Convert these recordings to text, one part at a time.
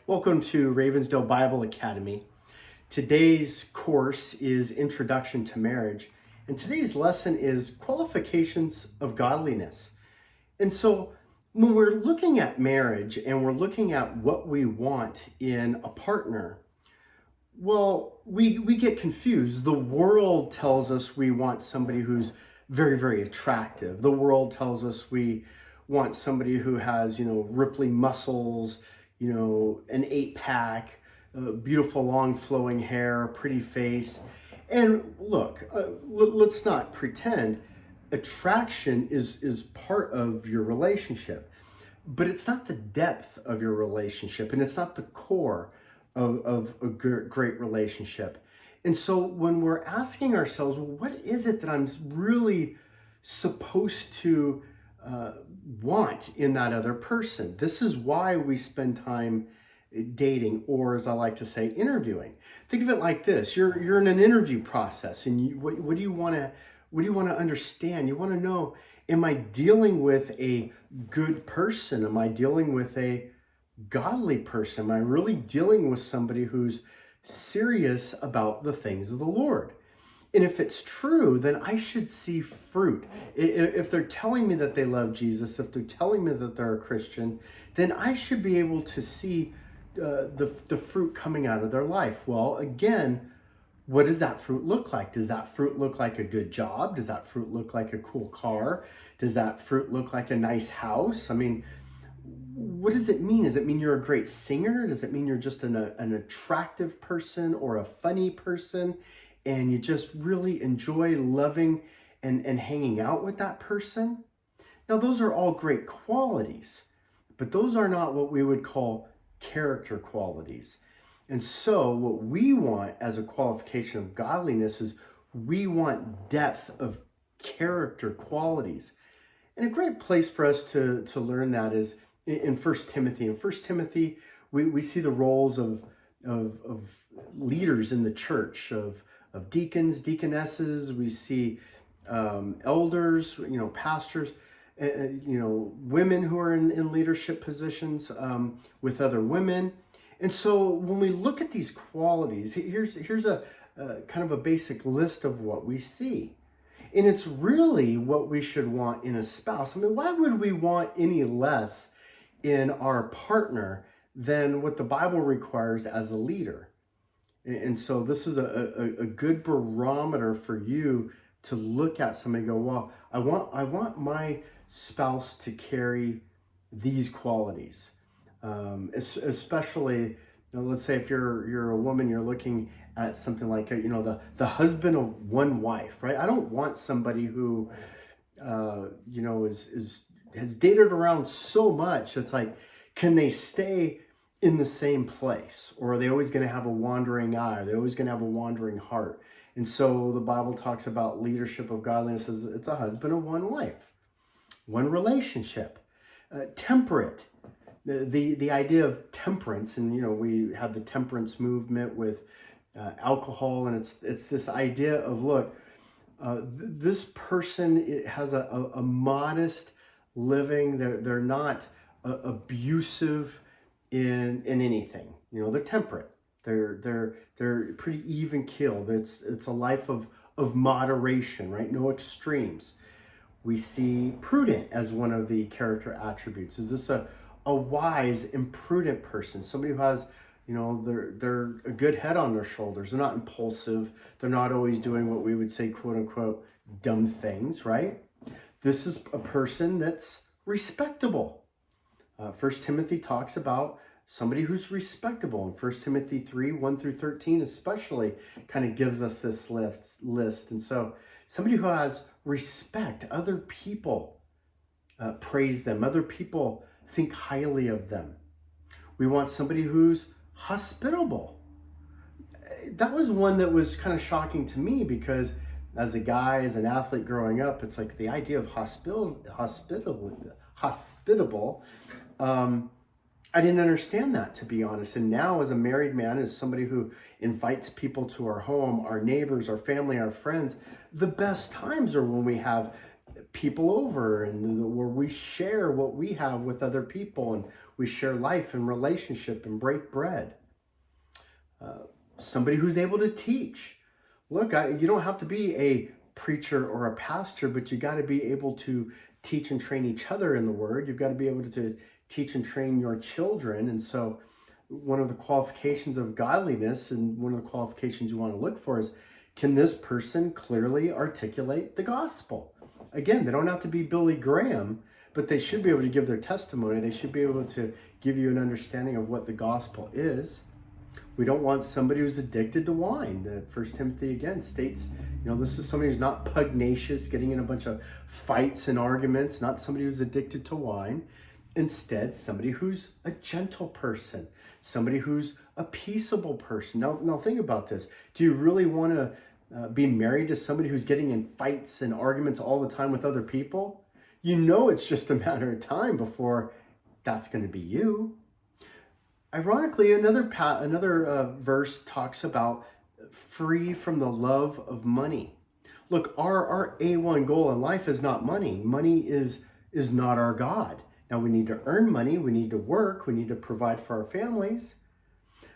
Welcome to Ravensdale Bible Academy. Today's course is Introduction to Marriage, and today's lesson is Qualifications of Godliness. And so when we're looking at marriage and we're looking at what we want in a partner, well, we get confused. The world tells us we want somebody who's very, very attractive. The world tells us we want somebody who has, rippling muscles, an 8-pack, beautiful long flowing hair, pretty face. And look, let's not pretend attraction is part of your relationship, but it's not the depth of your relationship, and it's not the core of a great relationship. And so when we're asking ourselves, well, what is it that I'm really supposed to want in that other person? This is why we spend time dating, or as I like to say, interviewing. Think of it like this: you're in an interview process, and what do you want to understand? You want to know, am I dealing with a good person? Am I dealing with a godly person? Am I really dealing with somebody who's serious about the things of the Lord? And if it's true, then I should see fruit. If they're telling me that they love Jesus, if they're telling me that they're a Christian, then I should be able to see the fruit coming out of their life. Well, again, what does that fruit look like? Does that fruit look like a good job? Does that fruit look like a cool car? Does that fruit look like a nice house? I mean, what does it mean? Does it mean you're a great singer? Does it mean you're just an attractive person or a funny person, and you just really enjoy loving and hanging out with that person? Now, those are all great qualities, but those are not what we would call character qualities. And so what we want as a qualification of godliness is we want depth of character qualities. And a great place for us to learn that is in 1 Timothy. In 1 Timothy, we see the roles of leaders in the church, of deacons, deaconesses. We see elders, pastors, women who are in leadership positions with other women. And so when we look at these qualities, here's a kind of a basic list of what we see. And it's really what we should want in a spouse. I mean, why would we want any less in our partner than what the Bible requires as a leader? And so this is a good barometer for you to look at somebody and go, well, I want my spouse to carry these qualities. Especially, let's say if you're a woman, you're looking at something like the husband of one wife, right? I don't want somebody who has dated around so much. It's like, can they stay in the same place, or are they always going to have a wandering eye? Are they always going to have a wandering heart? And so the Bible talks about leadership of godliness as it's a husband of one wife, one relationship, temperate. The idea of temperance, and we have the temperance movement with alcohol, and it's this idea of, look, this person has a modest living. They're not abusive in anything. They're temperate. They're pretty even keeled. It's a life of moderation, right? No extremes. We see prudent as one of the character attributes. Is this a wise, imprudent person? Somebody who has, they're a good head on their shoulders. They're not impulsive. They're not always doing what we would say, quote unquote, dumb things, right? This is a person that's respectable. 1 Timothy talks about somebody who's respectable. And 1 Timothy 3, 1 through 13 especially kind of gives us this list. And so somebody who has respect, other people praise them, other people think highly of them. We want somebody who's hospitable. That was one that was kind of shocking to me, because as a guy, as an athlete growing up, it's like the idea of hospitable. I didn't understand that, to be honest. And now, as a married man, as somebody who invites people to our home, our neighbors, our family, our friends, the best times are when we have people over, and where we share what we have with other people, and we share life and relationship and break bread. Somebody who's able to teach. Look, you don't have to be a preacher or a pastor, but you got to be able to teach and train each other in the word. You've got to be able to teach and train your children. And so one of the qualifications of godliness, and one of the qualifications you want to look for, is, can this person clearly articulate the gospel? Again, they don't have to be Billy Graham, but they should be able to give their testimony. They should be able to give you an understanding of what the gospel is. We don't want somebody who's addicted to wine. 1 Timothy again states, this is somebody who's not pugnacious, getting in a bunch of fights and arguments, not somebody who's addicted to wine. Instead, somebody who's a gentle person, somebody who's a peaceable person. Now think about this. Do you really want to be married to somebody who's getting in fights and arguments all the time with other people? It's just a matter of time before that's going to be you. Ironically, another verse talks about free from the love of money. Look, our A1 goal in life is not money. Money is not our God. Now, we need to earn money, we need to work, we need to provide for our families,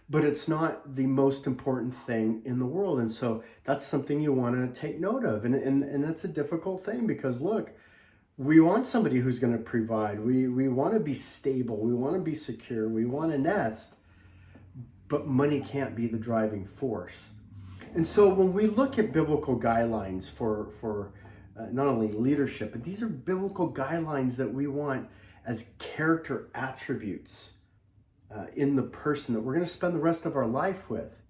but it's not the most important thing in the world. And so that's something you want to take note of. And that's a difficult thing, because look, we want somebody who's going to provide. We want to be stable. We want to be secure. We want to nest. But money can't be the driving force. And so when we look at biblical guidelines for not only leadership, but these are biblical guidelines that we want as character attributes in the person that we're going to spend the rest of our life with.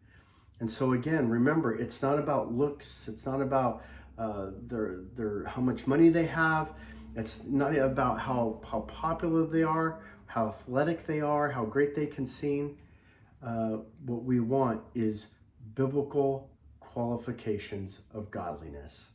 And so again, remember, it's not about looks. It's not about how much money they have. It's not about how popular they are, how athletic they are, how great they can sing. What we want is biblical qualifications of godliness.